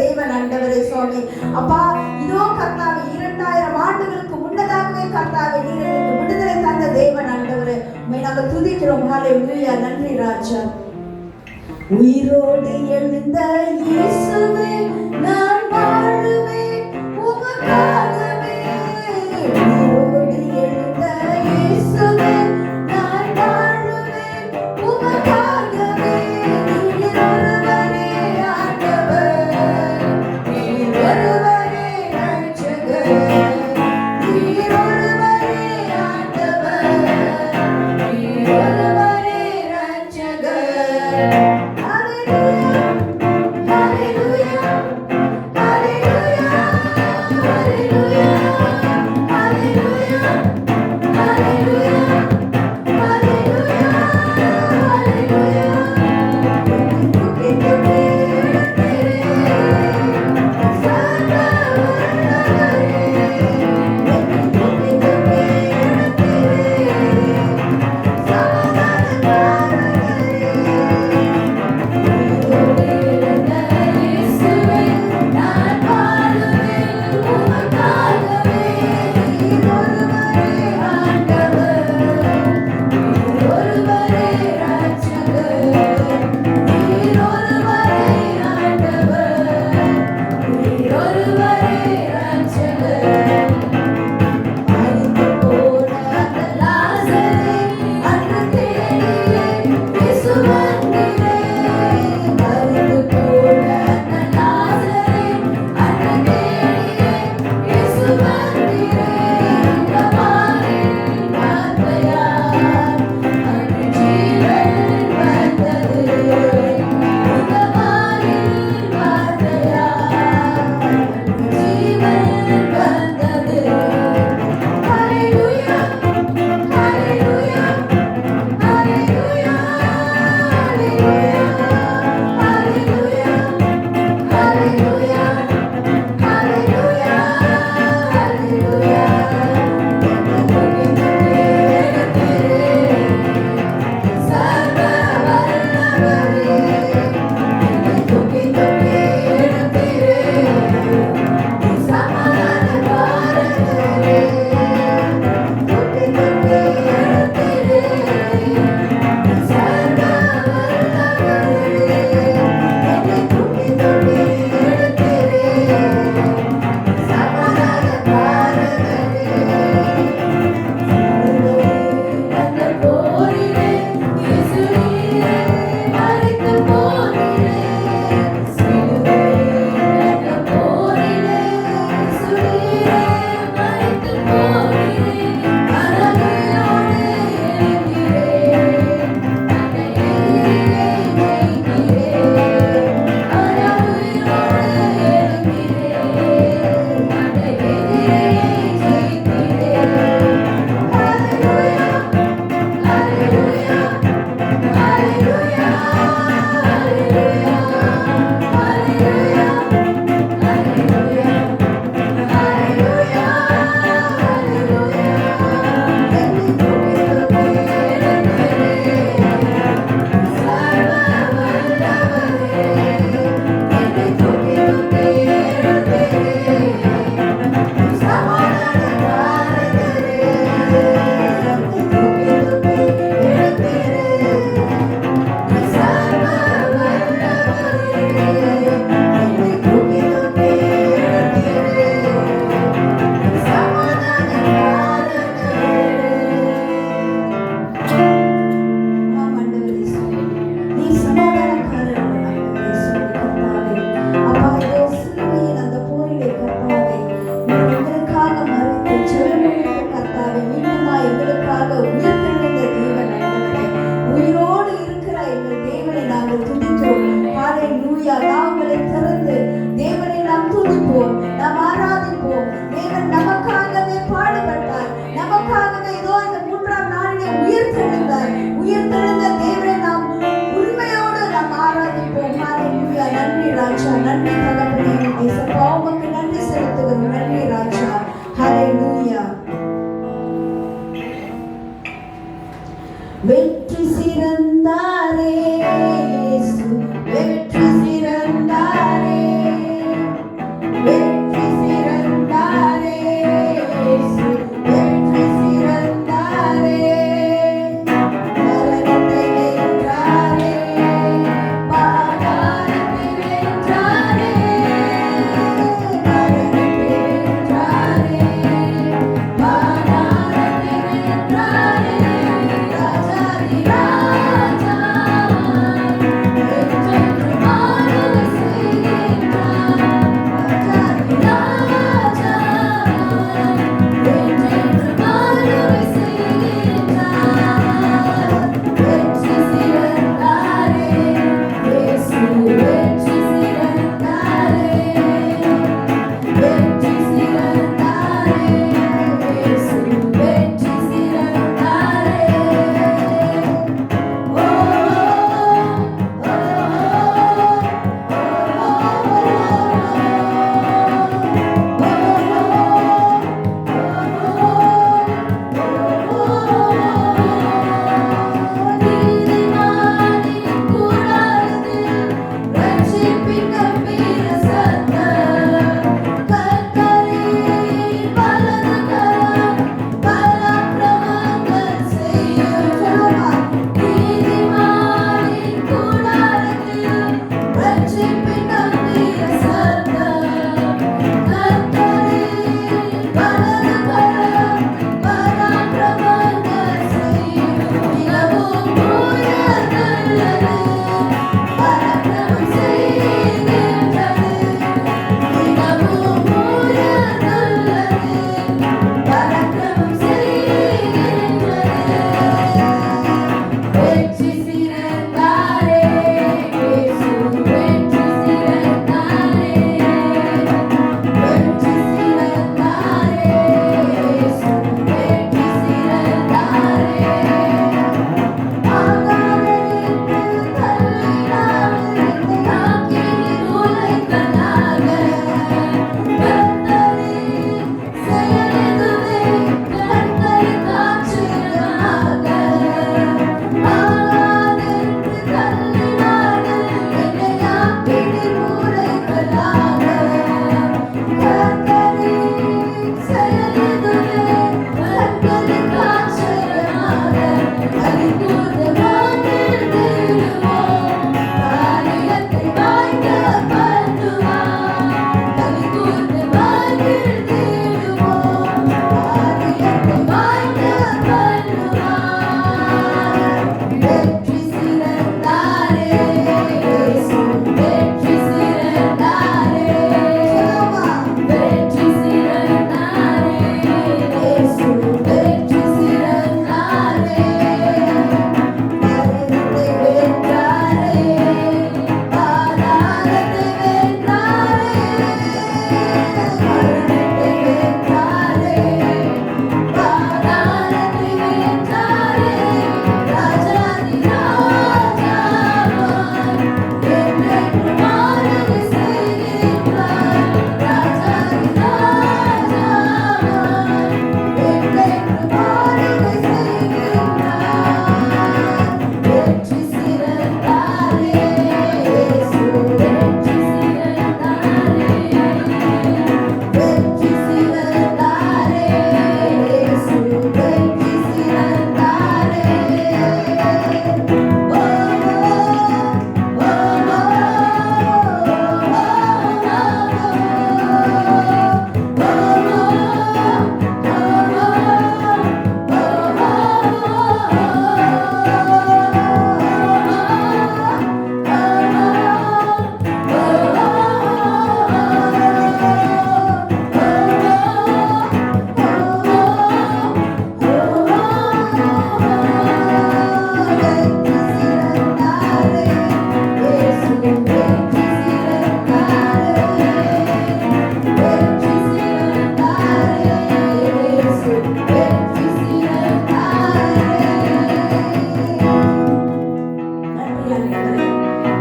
தேவன் ஆண்டவரே சுவாமி. அப்பா, இதோ கர்த்தாவே 2000 ஆண்டுகளுக்கு முன்னதாகவே கர்த்தாவே நீர் எனக்கு விடுதலை தந்த தேவன் ஆண்டவரே, உம்மை நாங்கள் துதிக்கிறோம். ஹல்லேலூயா. நன்றி ராஜா. உயிரோடு எழுந்த இயேசுவே, நான் வாழுவேன் உமக்காகவே. உயிரோடு எழுந்த இயேசுவே, நான் வாழுவேன் உமக்காகவே. நீர் ஒருவரே ஆண்டவர், நீர் ஒருவரே ரட்சகர், நீர் ஒருவரே ஆண்டவர், நீர் ஒருவரே ரட்சகர். Hallelujah, hallelujah, hallelujah. ஆண்டவரே.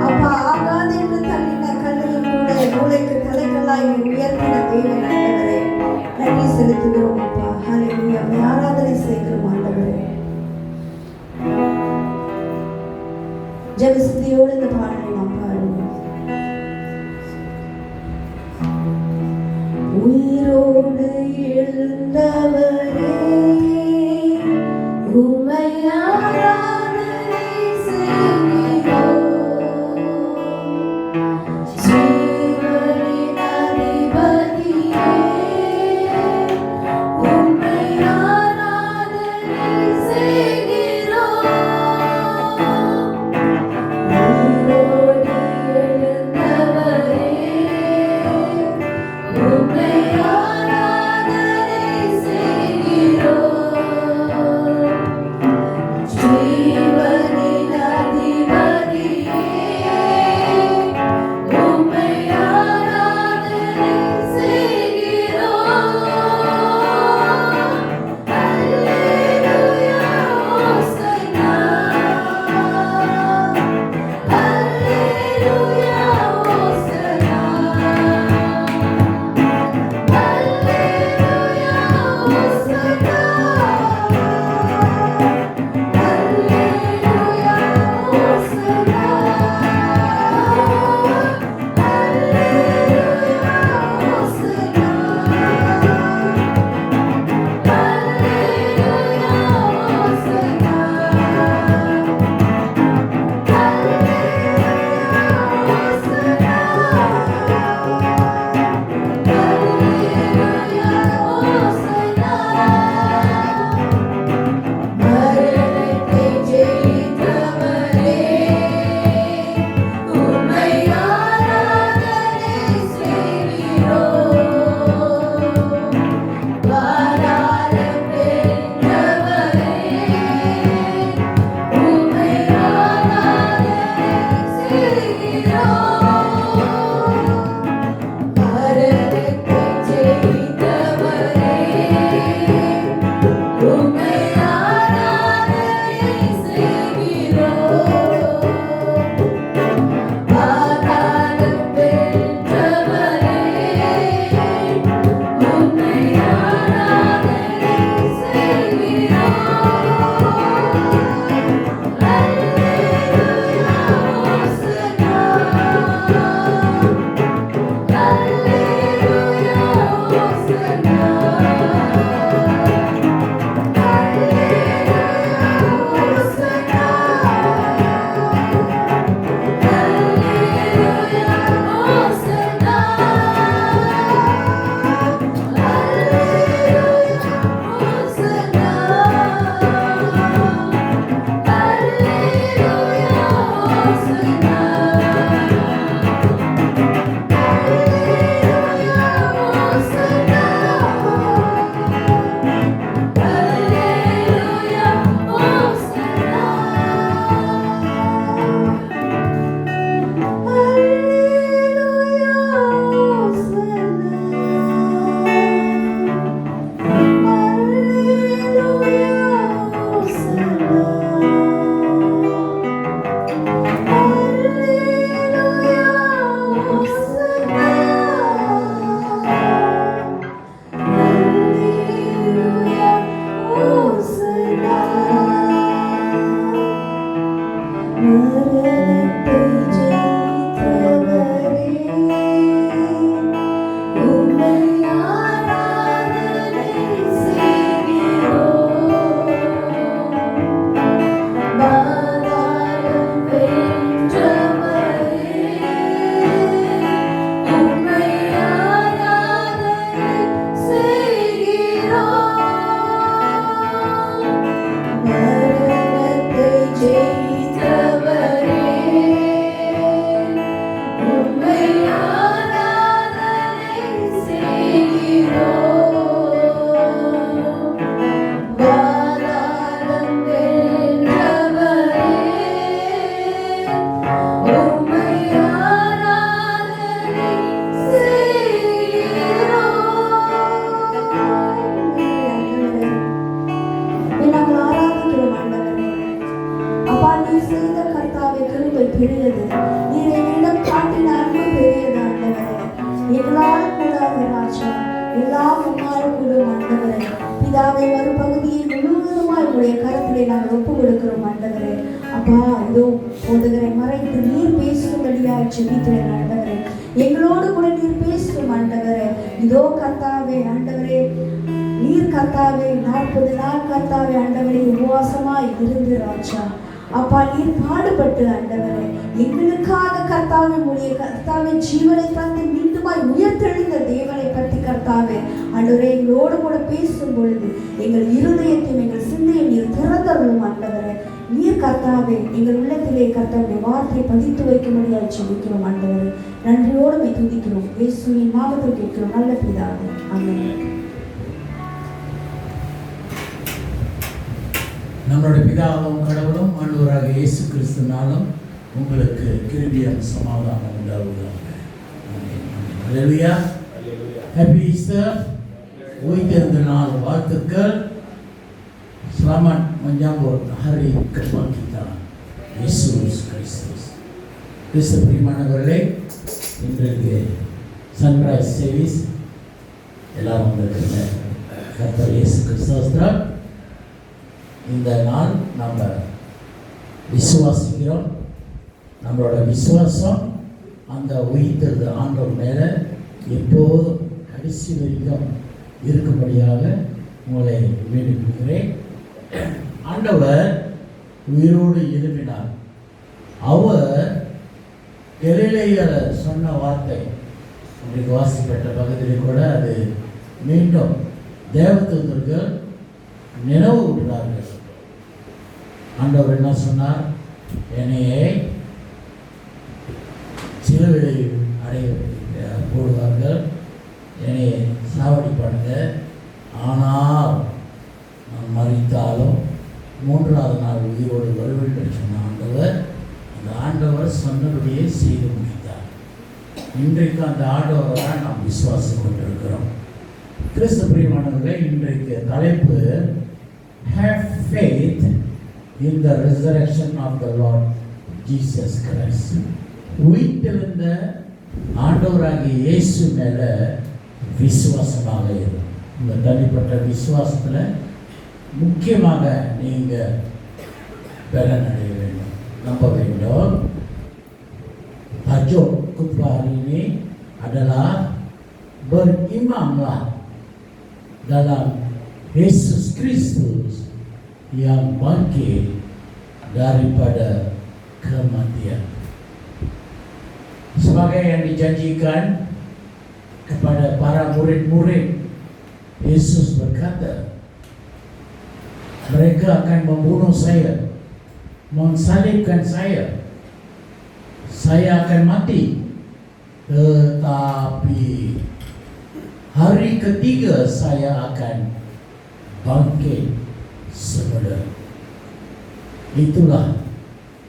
அப்பா ஆகாது என்று தள்ளின கல்லையும் கூட மூளைக்கு தலைகளாய் உயர்த்தின தேவன் ஆண்டவரே. நன்றி செலுத்துகிறோம் அப்பா. ஹல்லேலூயா. ஆராதனை செய்கிறோம் ஆண்டவரே. ஜெபஸ்தியோடு இந்த பாடலை நாம் பாடுவோம். உயிரோடு எழுந்தவரே உம்மை ஆராதனை செய்கிறோம். ஜீவனின் அதிபதியே உம்மை ஆராதனை செய்கிறோம். உயிரோடு எழுந்தவரே உம்மை ஆராதனை செய்கிறோம். கிருபை பெரியது. நீர் எங்களிடம் காட்டின அன்பு பெரியது ஆண்டவரே. எங்களால் கூடாது ராஜா, எல்லாம் உம்மால் கூடும் ஆண்டவரே. பிதாவை மறுபகுதியை முழுவதுமாய் உடைய கரத்திலே நாங்கள் ஒப்பு கொடுக்கிறோம் ஆண்டவரே. அப்பா, இதோ போதகரை மறைத்து நீர் பேசும்படியாய் ஜெபிக்கிறேன் ஆண்டவரே. எங்களோடு கூட நீர் பேசும் ஆண்டவரே. இதோ கர்த்தாவே ஆண்டவரே, நீர் கர்த்தாவே 40 நாள் கர்த்தாவே ஆண்டவரே உபவாசமாய் இருந்து ராஜா, அப்பா நீர் பாடுபட்டு ஆண்டவரே எங்களுக்காக கர்த்தாவே உடைய கர்த்தாவே ஜீவனை தந்து மீண்டுமாய் உயர்த்தெழுந்த தேவனை பற்றி கர்த்தாவே ஆண்டவரே எங்களோடு கூட பேசும் பொழுது எங்கள் இருதயத்தையும் எங்கள் சிந்தையை நீர் திறந்தருளும் ஆண்டவரே. நீர் கர்த்தாவே எங்கள் உள்ளத்திலே கர்த்தாவுடைய வார்த்தையை பதித்து வைக்கும்படியாக ஜெபிக்கிறோம் ஆண்டவரே. நன்றியோடு துதிக்கிறோம். இயேசுவின் நாமத்தில் கேட்கிறோம் நல்ல பிதாவே, ஆமென். நம்மளுடைய பிதாவும் கடவுளும் ஆண்டவராக இயேசு கிறிஸ்துனாலும் உங்களுக்கு கிருபையும் சமாதானம் உண்டாவதாக. ஹல்லேலூயா. Happy Easter. உயிர்த்தெழுந்த நாள் வாழ்த்துக்கள். Selamat menyambut hari kebangkitan Yesus Kristus. கிறிஸ்து பிரியமானவர்களே, இன்றைக்கு சன்ரைஸ் சர்வீஸ் எல்லாரும் வந்திருக்கிற கர்த்தர் இயேசு கிறிஸ்துவின் இந்த நாள் நம்ம விசுவாசிக்கிறோம். நம்மளோட விசுவாசம் அந்த உயிர்த்தெழுந்த ஆண்டவர் மேலே எப்போதும் கடைசி வரைக்கும் இருக்கும்படியாக உங்களை வேண்டிக்கிறேன். ஆண்டவர் உயிரோடு எழுப்பினார். அவர் கலிலேயர் சொன்ன வார்த்தை இன்றைக்கு வாசிப்பட்ட பகுதியில் கூட அது மீண்டும் தேவதூதர்கள் நினைவு விடுறார்கள். ஆண்டவர் என்ன சொன்னார்? என்னையே சிலுவையில் போடுவார்கள், என்னை சாவடிப்பாங்க, ஆனால் நான் மரித்தாலும் 3ஆவது நாள் உயிரோடு வருவேன் என்று சொன்ன ஆண்டவர் அந்த ஆண்டவர் சொன்னபடியே செய்து முடித்தார். இன்றைக்கு அந்த ஆண்டவரை தான் நாம் விசுவாசம் கொண்டிருக்கிறோம். கிறிஸ்து பிரியமானவர்களே, இன்றைக்கு தலைப்பு Have faith in the resurrection of the Lord Jesus Christ. உயிர்த்தெழுந்த ஆண்டவராகிய இயேசு மேல விசுவாசமாக இருக்கும். இந்த தனிப்பட்ட விசுவாசத்துல முக்கியமாக நீங்க பலன் அடைய வேண்டும், நம்ப வேண்டும். tajuk khutbah hari ini adalah berimanlah dalam Yesus Kristus yang bangkit daripada kematian. Sebagai yang dijanjikan kepada para murid-murid, Yesus berkata, mereka akan membunuh saya, mensalibkan saya akan mati, tetapi hari ketiga saya akan bangkit semula. Itulah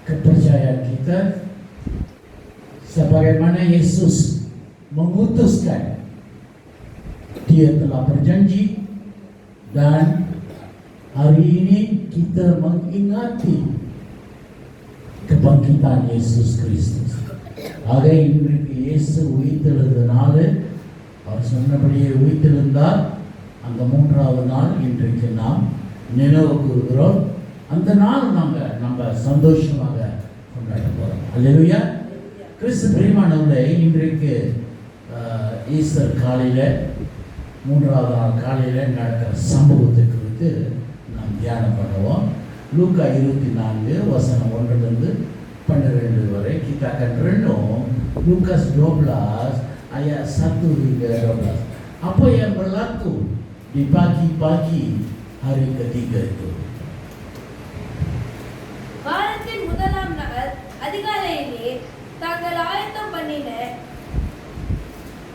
kepercayaan kita. Sebagaimana Yesus memutuskan, Dia telah berjanji, dan hari ini kita mengingati kebangkitan Yesus Kristus. ஆக இன்றைக்கு இயேசு உயிர்த்தெழுந்தனால அவர் சொன்னபடியே உயிர்த்தெழுந்தார். அந்த 3ஆவது நாள் இன்றைக்கு நாம் நினைவு கூறுகிறோம். அந்த நாள் நம்ம சந்தோஷமாக கொண்டாட போகிறோம். அல்லேலூயா. கிறிஸ்து பிரியமானவர்களே, இன்றைக்கு ஈஸ்டர் காலையில் 3ஆவது நாள் காலையில் நடக்கிற சம்பவத்தை குறித்து நாம் தியானம் பண்ணுவோம். லூக்கா 24 வசனம் 1-12 வரை. Kita akan renung Lukas 12 ayat 1 hingga 12. Apa yang berlaku di pagi-pagi hari ketiga itu? வாரத்தின் முதலாம் நாள் அதிகாலையிலே தாங்கள் ஆயத்தம் பண்ணின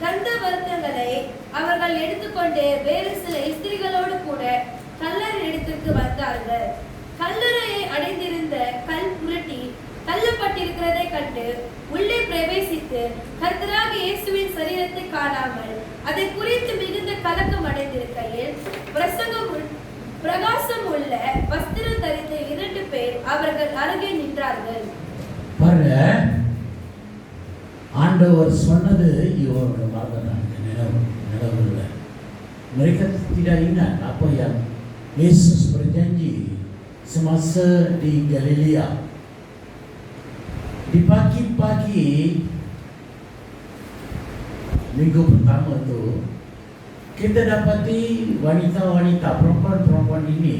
கந்த வர்க்கங்களை அவர்கள் எடுத்துக்கொண்டு வேறு சில ஸ்திரீகளோடு கூட கல்லறை இடத்திற்கு வந்தார்கள். கல்லறையை அடைந்திருந்த கல் புரட்டி தள்ளப்பட்டிருக்கிறதை கண்டு உள்ளே பிரவேசித்து கர்த்தராகிய இயேசுவின் சரீரத்தை காணாமல் அதை குறித்து மிகுந்த கலக்கம் அடைந்திருக்கையில் பிரகாசம் உள்ள வஸ்திரம் தரித்த 2 பேர் அவர்கள் அருகே நின்றார்கள். பாருங்க, ஆண்டவர் சொன்னது இவர்கள் மறந்துட்டாங்க, நினைவு இல்லை. Mereka tidak ingat apa yang Yesus berjanji semasa di Galilea. Di pagi-pagi minggu pertama tu, kita dapati wanita-wanita, perempuan-perempuan ini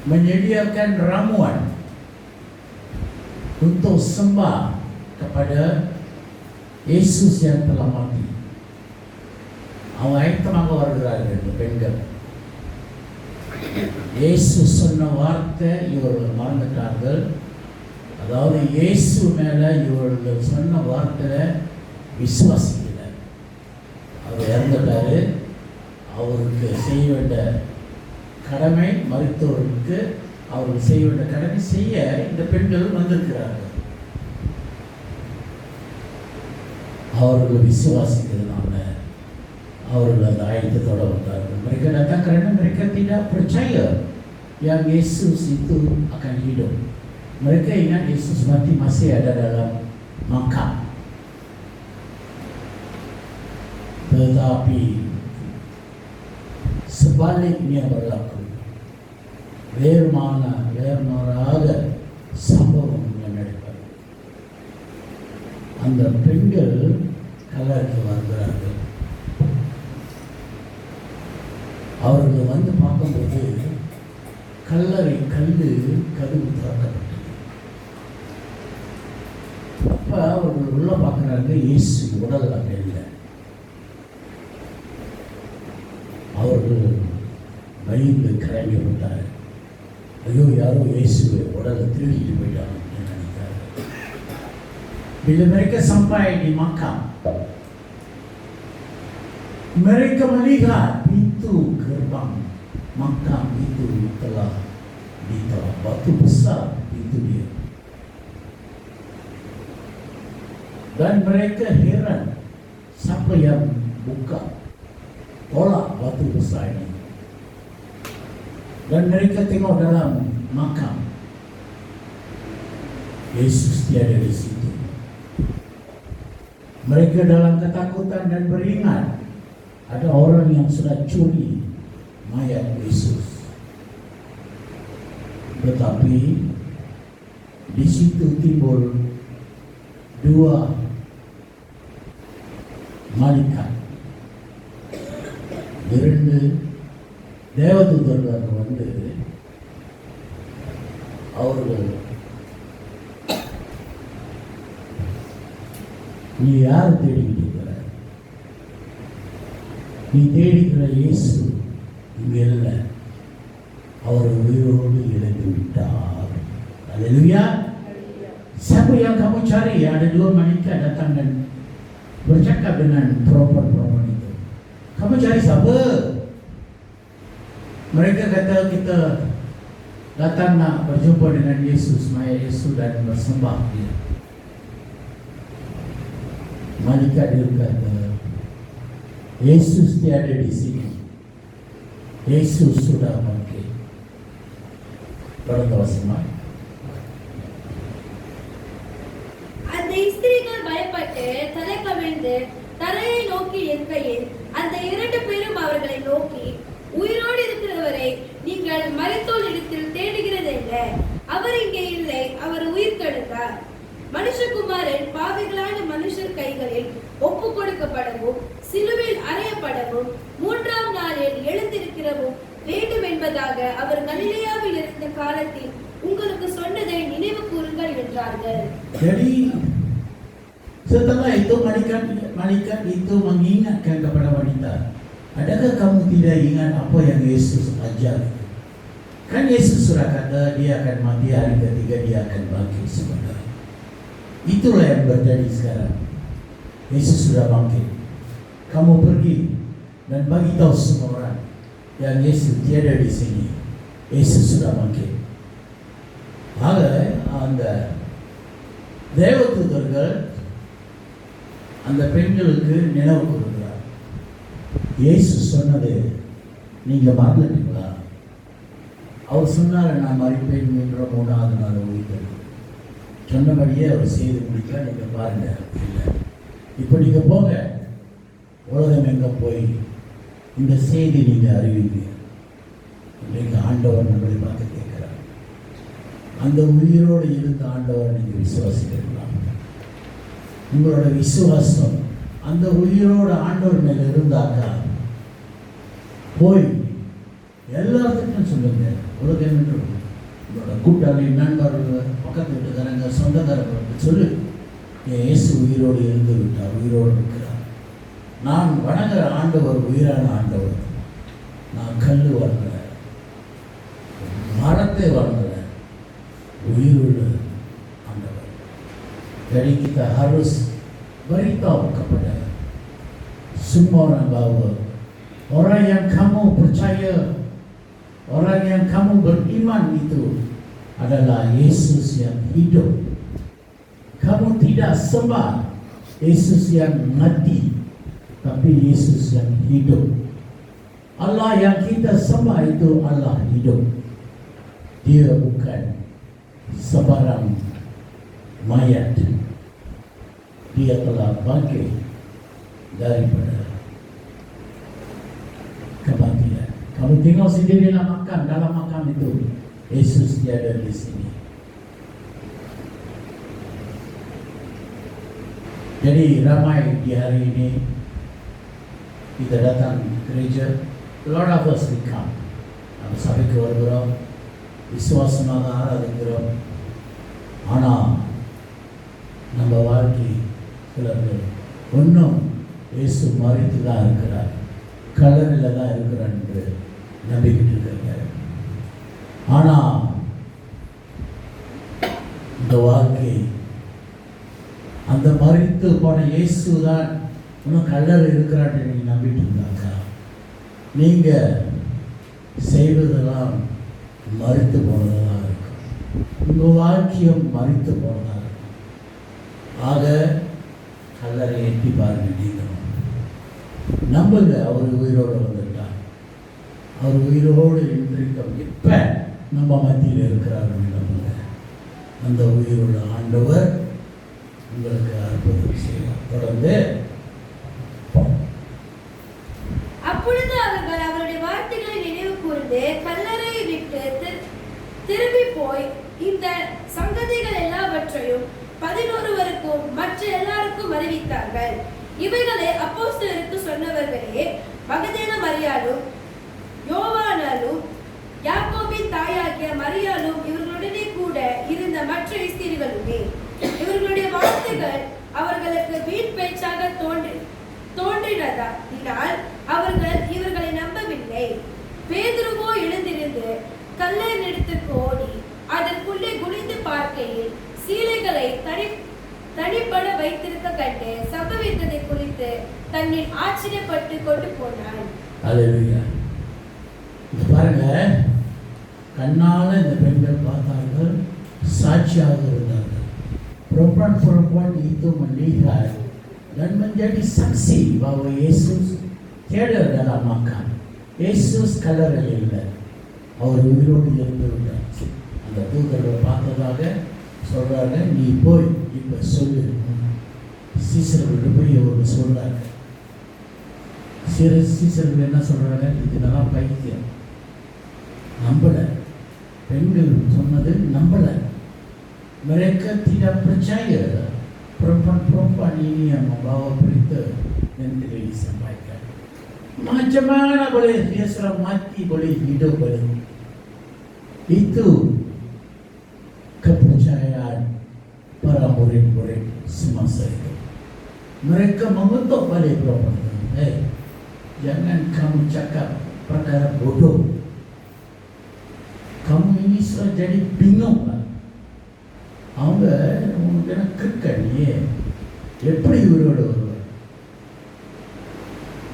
menyediakan ramuan untuk sembah kepada Yesus yang telah mati. அவங்க ஐட்டமாக வருகிறார்கள் இந்த பெண்கள். இயேசு சொன்ன வார்த்தை இவர்கள் மறந்துட்டார்கள். அதாவது இயேசு மேல இவர்கள் சொன்ன வார்த்தை விசுவாசிக்கல. அவர் இறந்துட்டாரு. அவருக்கு செய்ய வேண்டிய கடமை, மருத்துவருக்கு அவர்கள் செய்ய வேண்டிய கடமை செய்ய இந்த பெண்கள் வந்திருக்கிறார்கள். அவர்கள் விசுவாசிக்கிறதுனால அவர்கள் அந்த ஆயத்தத்தோடு வந்தார்கள். Mereka datang kerana mereka tidak percaya yang Yesus itu akan hidup. Mereka ingat Yesus mati masih ada dalam makam. Tetapi sebaliknya berlaku. வேறுமாறாக சம்பவம் நடக்கிறது. அந்த பெண்கள் கல்லறைக்கு வருகிறார்கள். அவர்கள் வந்து பார்க்கும்போது கல்லறை கதவு திறக்கப்பட்டது. அப்ப அவர்கள் உள்ள பார்க்குறாங்க, இயேசு உடல் அங்கே இல்லை. அவர்கள் பயந்து கரண்டி விட்டார். ஐயோ, யாரோ இயேசுவை உடலை திருடிட்டு போயிட்டாங்க நினைக்கிறார்கள். Bila mereka sampai di makam, mereka melihat pintu gerbang makam itu telah ditolak, batu besar pintu dia. Dan mereka heran, siapa yang buka, tolak batu besar ini. Dan mereka tengok dalam makam, Yesus tiada di situ. Mereka dalam ketakutan dan beringat ada orang yang sudah curi mayat Yesus. Tetapi di situ timbul dua malaikat, இரண்டு தேவதூதர்கள் வந்து அவர்கள், நீ யார் தேடிக்கிட்டு இருக்கிற? நீ தேடிக்கிற இயேசு இங்கே இல்லை, அவர் உயிரோடு எழுந்து விட்டார். Haleluya. Siapa yang kamu cari? Ada dua malaikat datang dan bercakap dengan perempuan-perempuan itu. Kamu cari siapa? Mereka kata, kita datang nak berjumpa dengan Yesus, mayat Yesus, dan bersembah dia. Malaikat dia kata, Yesus tiada di sini. Yesus sudah bangkit. Pada semua. அந்த ஸ்திரீகள் பயப்பட்டு தலை கவிழ்ந்து தரையை நோக்கி நிற்கையில் அந்த இரண்டு பேரும் அவர்களை நோக்கி, உயிரோடு இருக்கிறவரை நீங்கள் மரித்தோர் இடத்தில் தேடுகிறது என்ன? அவர் இங்கே இல்லை, அவர் உயிர் தெழுந்தார். மனுஷகுமாரன் பாவிகளான மனுஷர் கைகளில் ஒப்பு கொடுக்கப்படவும் சிலுவையில் அறையப்படவும் 3ஆம் நாளில் எழுந்திருக்கிறவும் வேண்டும் என்பதாக அவர் கலிலேயாவில் இருந்த காலத்தில் உங்களுக்கு சொன்னதை நினைவு கூறுங்கள் என்றார்கள். Jadi setelah itu malaikat itu mengingatkan kepada wanita, adakah kamu tidak ingat apa yang Yesus ajar? Kan Yesus sudah kata dia akan mati, hari ketiga dia akan bangkit sebenarnya. Itulah yang terjadi sekarang. Yesus sudah bangkit. Kamu pergi dan bagi tahu semua orang yang Yesus tiada di sini. Yesus sudah bangkit. ஆக அந்த தேவதூதர்கள் அந்த பெண்களுக்கு நினைவு கூறுகிறார். இயேசு சொன்னது நீங்க மறந்துட்டீங்களா? அவர் சொன்னார், நான் மரிப்பேன் என்ற 3ஆவது நாள் உயிர்த்தெழுவேன். சொன்னபடியே அவர் செய்து முடிக்க நீங்கள் பாருங்க. இல்லை இப்போ நீங்கள் போங்க, உலகம் எங்கே போய் இந்த செய்தி நீங்கள் அறிவிங்க. இன்றைக்கு ஆண்டவர் நம்மளை பார்த்து கேட்கிறார், அந்த உயிரோடு இருந்த ஆண்டவர் நீங்கள் விசுவாசிக்கலாம். உங்களோட விசுவாசம் அந்த உயிரோட ஆண்டவர் மேலே இருந்தாக்கா போய் எல்லாத்துக்கும் சொல்லுங்க. உலகம் என்று உங்களோட கூட்டாளி, நண்பர்கள், பக்கத்து வீட்டுக்காரங்க, சொந்தக்காரங்களுக்கு சொல்லு, என் இயேசு உயிரோடு இருந்து விட்டார், உயிரோடு இருக்கிறார். நான் வணங்குற ஆண்டவர் உயிரான ஆண்டவர். நான் கல் வணங்கல, மரத்தை வணங்கல, உயிருள்ள ஆண்டவர். Jadi kita harus beritahu kepada semua orang bahawa orang yang kamu percaya, orang yang kamu beriman itu adalah Yesus yang hidup. Kamu tidak sembah Yesus yang mati, tapi Yesus yang hidup. Allah yang kita sembah itu Allah hidup. Dia bukan sebarang mayat. Dia telah bangkit daripada kematian. Kamu tengok sendiri dalam makam itu, Yesus tiada di sini. Jadi ramai di hari ini kita datang gereja, a lot of us will come. நம்ம சபைக்கு வருகிறோம், விசுவாசமாக ஆராதிக்கிறோம். ஆனால் நம்ம வாழ்க்கை சிலர்கள் ஒன்றும் இயேசு மறித்து தான் இருக்கிறார், கல்லறையில் தான் இருக்கிறார் என்று நம்பிக்கிட்டு இருக்காங்க. ஆனால் இந்த வாழ்க்கை அந்த மறித்து போன இயேசு தான் இன்னும் கல்லறை இருக்கிறான்னு நீங்கள் நம்பிட்டு இருந்தாக்கா நீங்கள் செய்வதெல்லாம் மறித்து போனதாக இருக்கும். உங்கள் வாழ்க்கையும் மறித்து போனதாக இருக்கும். ஆக கல்லறை எட்டி பாருங்க. நீங்களும் நம்புங்க, அவர் உயிரோடு வந்துட்டார். அவர் உயிரோடு இன்றைக்கும் இப்போ நம்ம மத்தியில் இருக்கிறார். நம்புங்க, அந்த உயிரோட ஆண்டவர் உங்களுக்கு அற்புதம் செய்வார். தொடர்ந்து அப்பொழுது அவர்கள் அவருடைய வார்த்தைகளை நினைவு கூர்ந்து கல்லறையை விட்டு திரும்பி போய் இந்த சங்கதிகள் எல்லாவற்றையும் 11 மற்ற எல்லாருக்கும் அறிவித்தார்கள். இவைகளை அப்போஸ்தலருக்கு சொன்னவர்களே மகதேன மரியாளும், யோவானாலும், யாக்கோபின் தாயாகிய மரியாளும், இவர்களுடனே கூட இருந்த மற்ற ஸ்திரீகளுமே. இவர்களுடைய வார்த்தைகள் அவர்களுக்கு வீண் பேச்சாக தோன்றினதால் அவர்கள் இவர்களை நம்பவில்லை. பேதுருவோ எழுந்திருந்து கல்லறையின் இடத்திற்கு ஓடி அதற்குள்ளே குனிந்து பார்க்கையில் சீலைகளை தனிப்பட வைத்திருக்க கண்டு சம்பவித்ததை குறித்து தன்னில் ஆச்சரியப்பட்டு கொண்டு போனான். அல்லேலூயா. பாருங்க, கண்ணால இந்த பெண்கள் பார்த்தார்கள், சாட்சியாக இருந்தார்கள். Perempuan-perempuan itu melihat dan menjadi saksi bahwa Yesus tiada dalam makam. Yesus கல்லறையில் இல்லை, அவர் உயிரோடு இருந்து விட்டார். அந்த தூதர்கள் பார்த்ததாக சொல்றாங்க. நீ போய் இப்போ சொல்லு, சீசர்கள் போய் அவர்கள் சொல்றாங்க. சீசர்கள் என்ன சொல்றாங்க? இதெல்லாம் பைத்தியம், நம்பல. பெண்கள் சொன்னது நம்பல. Mereka tidak percaya perempuan-perempuan ini yang membawa berita yang tidak disampaikan. Macam mana boleh dia sudah mati boleh hidup balik? Itu kepercayaan para murid-murid semasa itu. Mereka mengutuk balik perempuan itu. Jangan kamu cakap perkara bodoh. Kamu ini sudah jadi bingung lah. அவங்க உங்களுக்கு என்ன கிற்கடியே, எப்படி இவரோடு வருவார்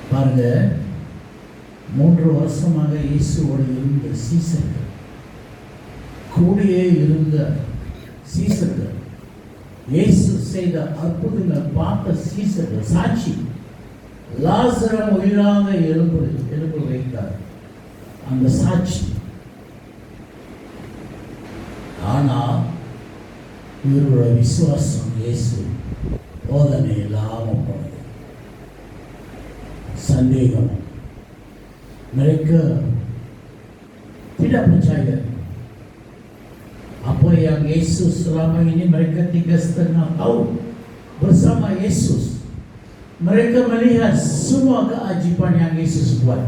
பாருங்க. 3 வருஷமாக இயேசுவோடு இருந்த சீசர்கள், கூடியே இருந்த சீசர்கள், இயேசு செய்த அற்புதங்கள் பார்த்த சீசர்கள் சாட்சி. லாசரை உயிராக எழுப்பு வைத்தார், அந்த சாட்சி. ஆனால் இவரோட விசுவாசம் இயேசு போதனை இல்லாமல் போனது. संदेहम mereka tidak percaya apa yang Yesus selama ini mereka 3,5 tahun bersama Yesus. Mereka melihat semua keajaiban yang Yesus buat.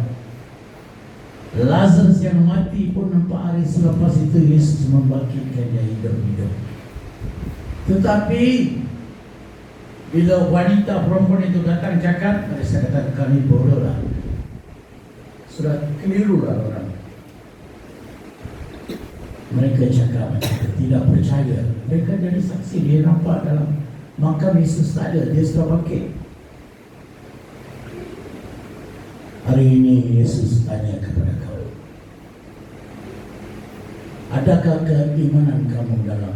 Lazarus yang mati pun 4 hari selepas itu Yesus membangkitkannya hidup. Tetapi bila wanita perempuan itu datang cakap, mereka kata kami bodoh lah, sudah keliru lah orang. Mereka cakap tidak percaya. Mereka jadi saksi, dia nampak dalam makam Yesus tak ada, dia sudah bangkit. Hari ini Yesus tanya kepada kau, adakah keimanan kamu dalam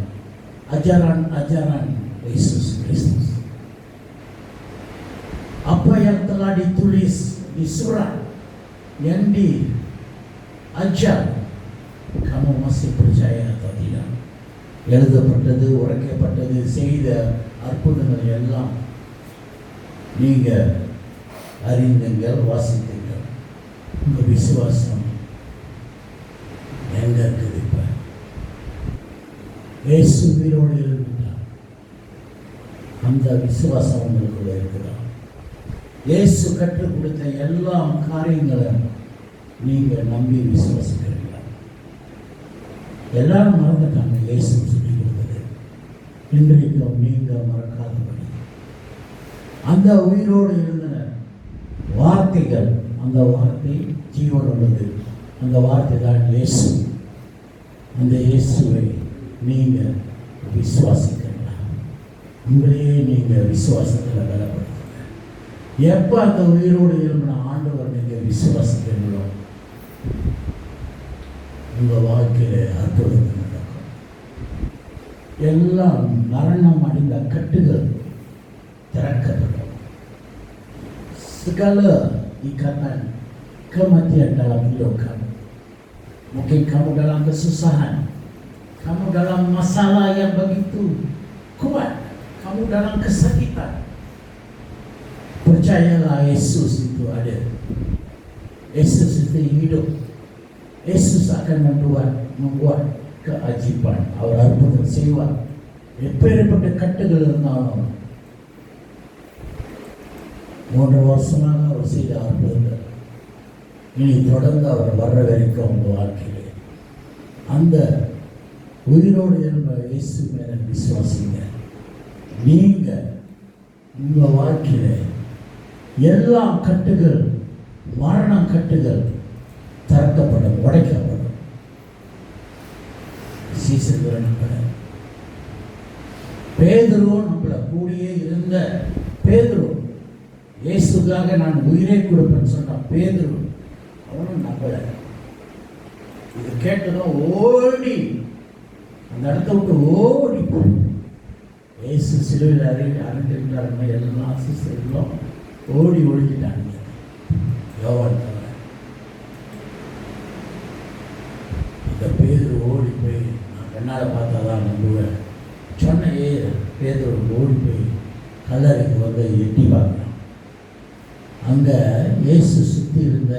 ajaran-ajaran Yesus Kristus? Apa yang telah ditulis di surat yang diajar, kamu masih percaya atau tidak? எழுதப்பட்டது, உரைக்கப்பட்டது, செய்த அற்புதங்கள் எல்லாம் நீங்க அறிந்தீர்கள், வாசித்தீர்கள். உங்க விசுவாசம் எங்க இருக்குது? இப்ப இயேசு உயிரோடு இருந்தார், அந்த விசுவாசம் உங்களுக்குள்ள இருக்குதா? இயேசு கற்றுக் கொடுத்த எல்லா காரியங்களும் நீங்க நம்பி விசுவாசிக்கிறீங்களா? எல்லாரும் மறந்துட்டாங்க இயேசு சொல்லி கொடுத்தது. இன்றைக்கும் நீங்க மறக்காதபடி அந்த உயிரோடு இருந்த வார்த்தைகள், அந்த வார்த்தை ஜீவன் உள்ளது, அந்த வார்த்தை தான் இயேசு. அந்த இயேசுவை நீங்க விசுவாசிக்கிறீங்களா? உங்களையே நீங்க விசுவாசத்தில் பலப்படுத்துங்க. எப்போ அந்த உயிரோடு எழுப்பின ஆண்டவர் நீங்க விசுவாசிக்கிறீங்களோ, உங்க வாழ்க்கையில அற்புதங்கள் நடக்கும். எல்லாம் மரணம் அடைந்த கட்டுகள் திறக்கப்படும். Segala ikatan kematian dalam hidup kamu. Mungkin kamu dalam kesusahan, kamu dalam masalah yang begitu kuat, kamu dalam kesakitan. Percayalah Yesus itu ada. Yesus itu hidup. Yesus akan membuat keajaiban. அவர் அற்புதம் செய்வார். எப்பேற்பட்ட கட்டுகள் இருந்தாலும் 3 வருஷமாக அவர் செய்த அற்புதங்கள் இனி தொடர்ந்து அவர் வர்ற வரைக்கும் உங்க வாழ்க்கையிலே அந்த உயிரோடு இருந்த இயேசு மேல விசுவாசிங்க. நீங்க உங்க வாழ்க்கையில எல்லா கட்டுகள், மரண கட்டுகள் திறக்கப்படும், உடைக்கப்படும். சீசர்கள் நம்மள பேதுரு, நம்மள கூடியே இருந்த பேதுரு, இயேசுக்காக நான் உயிரை கொடுப்பேன்னு சொன்னான் பேதுரு. அவனும் நம்பல. இது கேட்டதும் ஓடி அந்த இடத்த விட்டு ஓடி போய் இயேசு சிலுவையில் அறிந்திருந்தாருங்க. எல்லா சிஸ்டர்களும் ஓடி ஒழிஞ்சிட்டாங்க. யோவான் தவிர இந்த பேதுரு ஓடி போய் நான் கண்ணால் பார்த்தா தான் நம்புவேன் சொன்னையே. பேதுரு ஓடி போய் கல்லறைக்கு வந்து எட்டி பார்க்குறான். அங்கே இயேசு சுற்றி இருந்த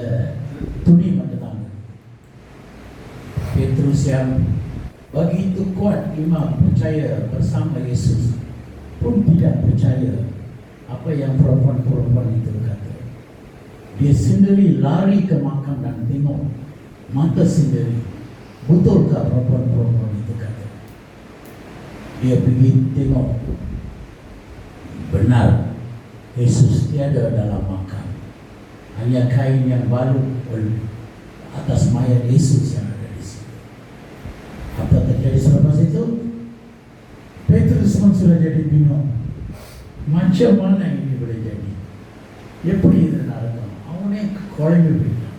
துணி மட்டும்தான். Petrus yang begitu kuat iman percaya bersama Yesus pun tidak percaya apa yang perempuan-perempuan itu kata. Dia sendiri lari ke makam dan tengok mata sendiri, betulkah perempuan-perempuan itu kata. Dia pergi tengok, benar Yesus tiada dalam makam, hanya kain yang balut atas mayat Yesus yang ada di situ. Apa terjadi selepas itu? Petrus pun sudah jadi bingung. Macam mana ini boleh jadi? எப்படி இது நடக்கும்? அவனே குழம்பு போயிட்டான்.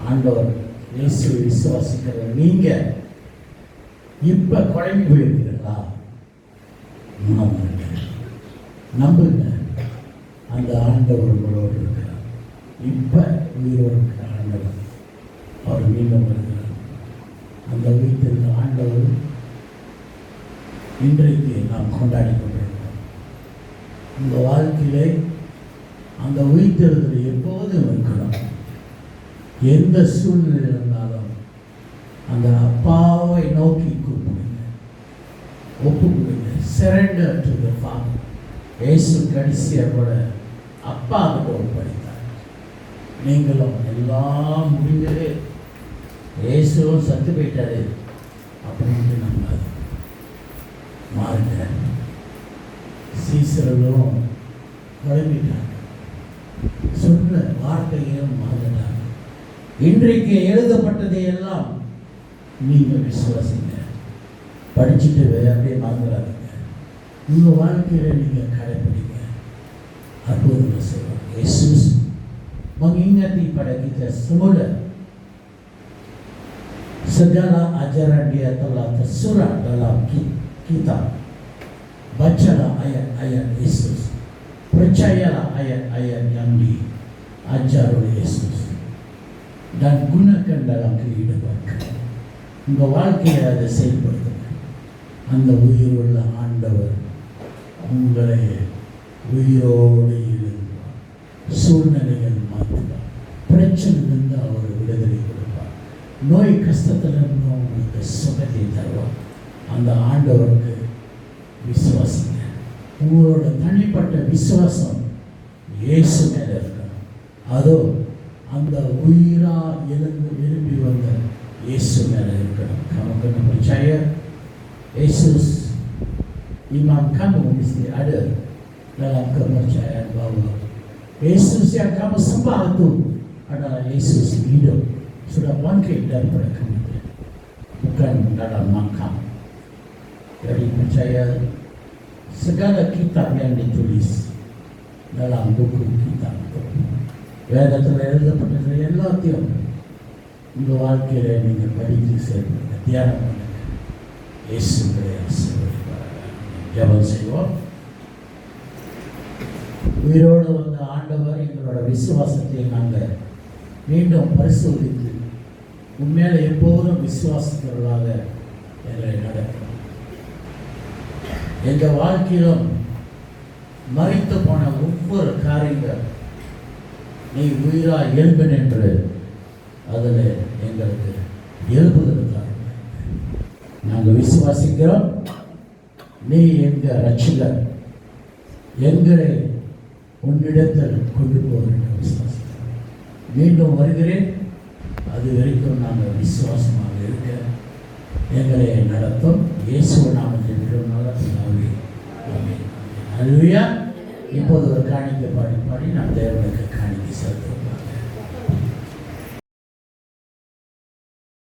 ஆண்டவர் இயேசு விசுவாசிக்கிற நீங்க இப்ப குழம்பு போயிருக்கிறீங்களா? நம்புங்க, அந்த ஆண்டவர் உங்களோடு இருக்கிறார். இப்ப உயிரோடு இருக்கிற ஆண்டவர் அவர் மீண்டும் வருகிறார். அந்த வீட்டில் ஆண்டவர் இன்றைக்கு நாம் கொண்டாடி கொண்டிருக்கிறோம். உங்கள் வாழ்க்கையிலே அந்த உயிர்த்தெழுதல் எப்போதும் இருக்கணும். எந்த சூழ்நிலை இருந்தாலும் அந்த அப்பாவை நோக்கி கூப்பிடுங்க, ஒப்பு கொடுங்க. Surrender to the father. இயேசு கடைசியாக கூட அப்பாவுக்கு ஒப்படைத்தார். நீங்களும் எல்லாம் முடிஞ்சது, இயேசுவும் சத்து போயிட்டாரு அப்படின்ட்டு நம்பாது. மாறுங்க. சீசர்களும் குழம்பிட்டாங்க, சொன்ன வார்த்தையும் மறந்துட்டாங்க. இன்றைக்கு எழுதப்பட்டதை எல்லாம் நீங்கள் விசுவாசிங்க. படிச்சுட்டு அப்படியே மறந்துடாதீங்க. உங்கள் வாழ்க்கையில் நீங்கள் கடைப்பிடிங்க. அற்புதமாக செய்வாங்க. Yesus mengingatkan pada kita semula segala ajaran dia telah tersurat dalam kitab. Bacalah ayat-ayat Yesus. Percayalah ayat-ayat yang diajar oleh Yesus dan gunakan dalam kehidupan kamu. உங்கள் வாழ்க்கையை அதை செயல்படுத்துங்க. அந்த உயிருள்ள ஆண்டவர் உங்களை உயிரோடு எழுதுவார். சூழ்நிலைகள் மாற்றுவார். பிரச்சனையிலிருந்து அவர் விடுதலை கொடுப்பார். நோய் கஷ்டத்திலிருந்து உங்களுக்கு சுகத்தை தருவார். அந்த ஆண்டவருக்கு விசுவாசிங்க. உங்களோட தனிப்பட்ட விசுவாசம் இயேசு மேலே இருக்கணும். அதோ அந்த உயிரா எழும்பி வந்த Yesus மேலே இருக்கணும். Kamu kena percaya Yesus imam kamu mesti ada dalam kepercayaan bahwa Yesus yang kamu sembah itu adalah Yesus hidup, sudah bangkit daripada kematian, bukan dalam makam. Jadi percaya segala kitab yang ditulis dalam buku kitab itu, வேதத்தில் எழுதப்பட்டது எல்லாத்தையும் உங்கள் வாழ்க்கையில் நீங்கள் படித்து சேர்ப்பீங்க, தியானம் பண்ணுங்க. இயேசுவை ஆசீர்வதிப்பாராக. ஜெபம் செய்வோம். உயிரோடு வந்த ஆண்டவர் எங்களோட விசுவாசத்தை நாங்கள் மீண்டும் பரிசோதித்து உண்மையில எப்போதும் விசுவாசத்திற்காக எங்களை நடக்கணும். எங்கள் வாழ்க்கையிலும் மறித்து போன ஒவ்வொரு காரியங்கள் நீ உயிரா எழும்பின என்று அதில் எங்களுக்கு எழுப்புவதற்காக நாங்கள் விசுவாசிக்கிறோம். நீ எங்கள் ரட்சகர், எங்களை உன்னிடத்தில் கொண்டு போக வேண்டும் விசுவாசிக்கிறோம். மீண்டும் வருகிறேன், அது வரைக்கும் நாங்கள் விசுவாசமாக இருக்க எங்களை நடத்தும். இயேசு நாமத்தில் பிதாவே, ஆமென். அல்லேலூயா. இப்போது ஒரு காணிக்கை பாடி நாம் தேவனுக்கு காணிக்கை செலுத்துவோம்.